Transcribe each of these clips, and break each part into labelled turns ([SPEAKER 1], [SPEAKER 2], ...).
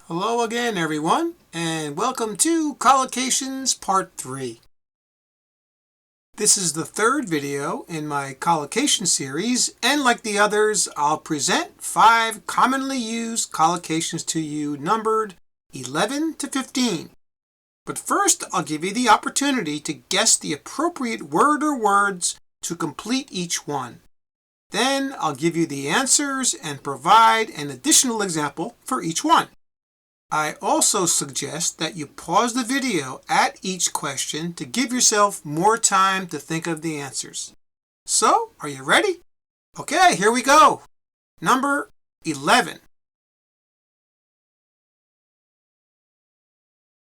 [SPEAKER 1] Hello again, everyone, and welcome to Collocations Part 3. This is the third video in my collocation series, and like the others, I'll present 5 commonly used collocations to you numbered 11 to 15. But first, I'll give you the opportunity to guess the appropriate word or words to complete each one. Then I'll give you the answers and provide an additional example for each one. I also suggest that you pause the video at each question to give yourself more time to think of the answers. So, are you ready? Okay, here we go. Number 11.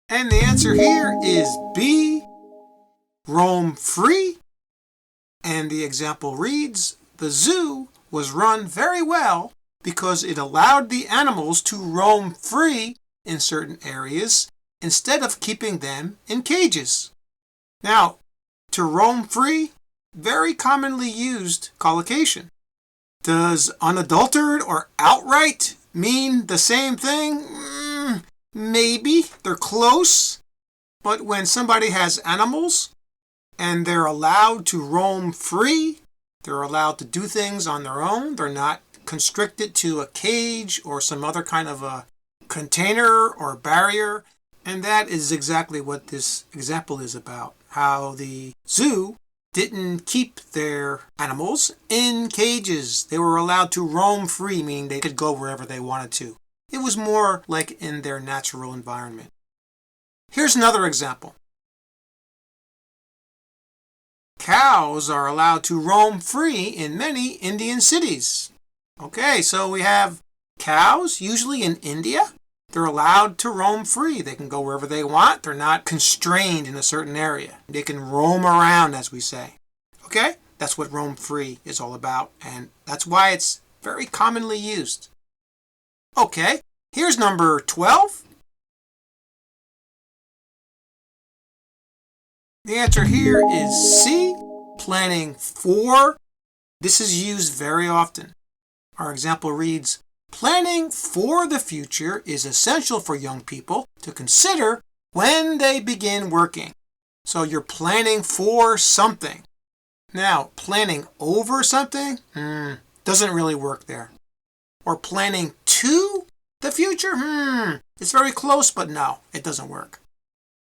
[SPEAKER 1] And the answer here is B, roam free. And the example reads, the zoo was run very well because it allowed the animals to roam free in certain areas instead of keeping them in cages. Now, to roam free, very commonly used collocation. Does unadulterated or outright mean the same thing? Maybe. They're close. But when somebody has animals and they're allowed to roam free, they're allowed to do things on their own. They're not constricted to a cage or some other kind of a container or barrier. And that is exactly what this example is about. How the zoo didn't keep their animals in cages. They were allowed to roam free, meaning they could go wherever they wanted to. It was more like in their natural environment. Here's another example. Cows are allowed to roam free in many Indian cities. Okay, so we have cows, usually in India. They're allowed to roam free. They can go wherever they want. They're not constrained in a certain area. They can roam around, as we say. Okay, that's what roam free is all about, and that's why it's very commonly used. Okay, here's number 12. The answer here is C, planning for. This is used very often. Our example reads, planning for the future is essential for young people to consider when they begin working. So you're planning for something. Now, planning over something doesn't really work there. Or planning to the future? It's very close, but no, it doesn't work.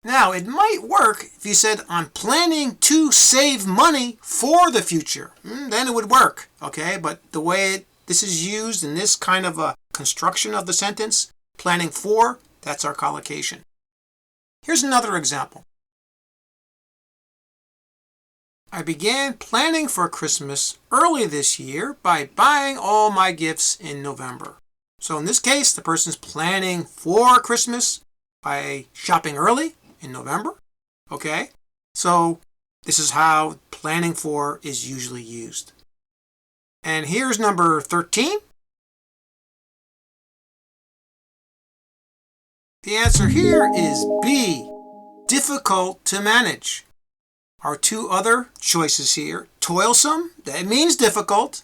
[SPEAKER 1] Now, it might work if you said, I'm planning to save money for the future. Then it would work, okay? But the way this is used in this kind of a construction of the sentence, planning for, that's our collocation. Here's another example. I began planning for Christmas early this year by buying all my gifts in November. So in this case, the person's planning for Christmas by shopping early in November. Okay, so this is how planning for is usually used. And here's number 13. The answer here is B, difficult to manage. Our two other choices here, toilsome, that means difficult.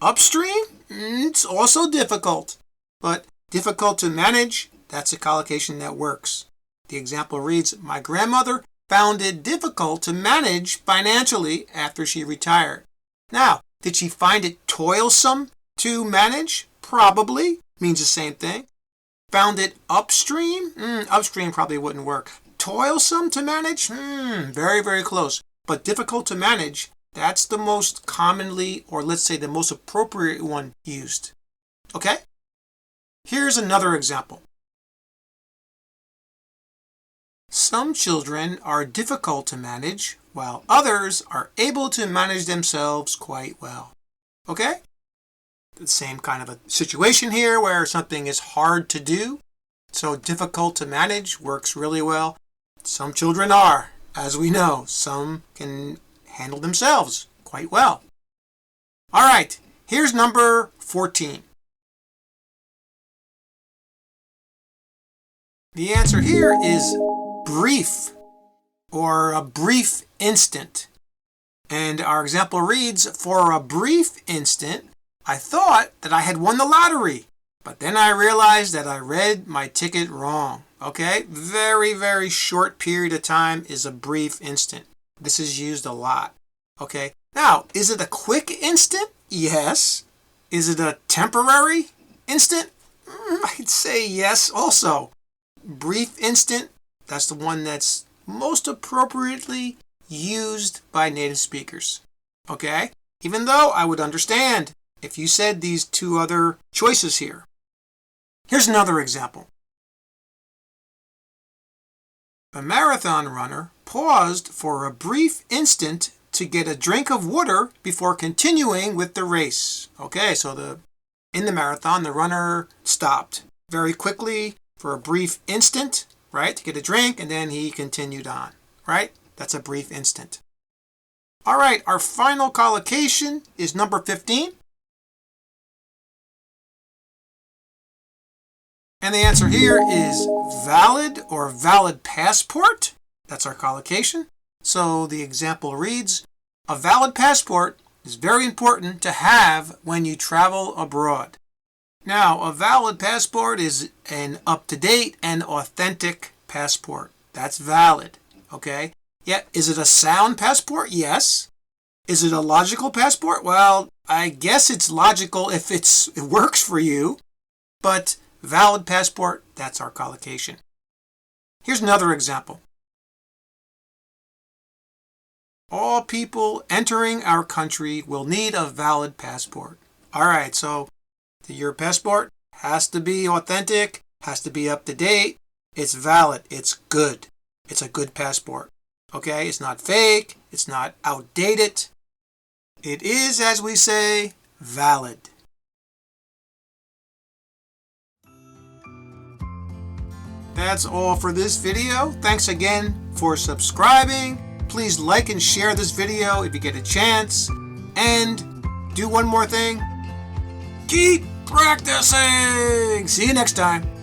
[SPEAKER 1] Upstream, it's also difficult. But difficult to manage, that's a collocation that works. The example reads, my grandmother found it difficult to manage financially after she retired. Now, did she find it toilsome to manage? Probably. Means the same thing. Found it upstream? Upstream probably wouldn't work. Toilsome to manage? Very, very close. But difficult to manage, that's the most commonly, or let's say the most appropriate one used. Okay? Here's another example. Some children are difficult to manage, while others are able to manage themselves quite well. Okay? The same kind of a situation here where something is hard to do. So difficult to manage works really well. Some children are, as we know. Some can handle themselves quite well. All right, here's number 14. The answer here is brief, or a brief instant. And our example reads, for a brief instant, I thought that I had won the lottery. but then I realized that I read my ticket wrong. Okay, very, very short period of time is a brief instant. This is used a lot. Okay, now, is it a quick instant? Yes. Is it a temporary instant? I'd say yes also. Brief instant, that's the one that's most appropriately used by native speakers. Okay? Even though I would understand if you said these two other choices here. Here's another example. A marathon runner paused for a brief instant to get a drink of water before continuing with the race. Okay, so in the marathon, the runner stopped very quickly for a brief instant, right, to get a drink, and then he continued on, right? That's a brief instant. All right, our final collocation is number 15. And the answer here is valid or valid passport. That's our collocation. So the example reads, a valid passport is very important to have when you travel abroad. Now, a valid passport is an up-to-date and authentic passport. That's valid, okay? Yeah, is it a sound passport? Yes. Is it a logical passport? Well, I guess it's logical if it works for you, but valid passport, that's our collocation. Here's another example. All people entering our country will need a valid passport. All right, so your passport has to be authentic, has to be up to date. It's valid. It's good. It's a good passport. Okay, it's not fake. It's not outdated. It is, as we say, valid. That's all for this video. Thanks again for subscribing. Please like and share this video if you get a chance. And do one more thing. Keep practicing. See you next time.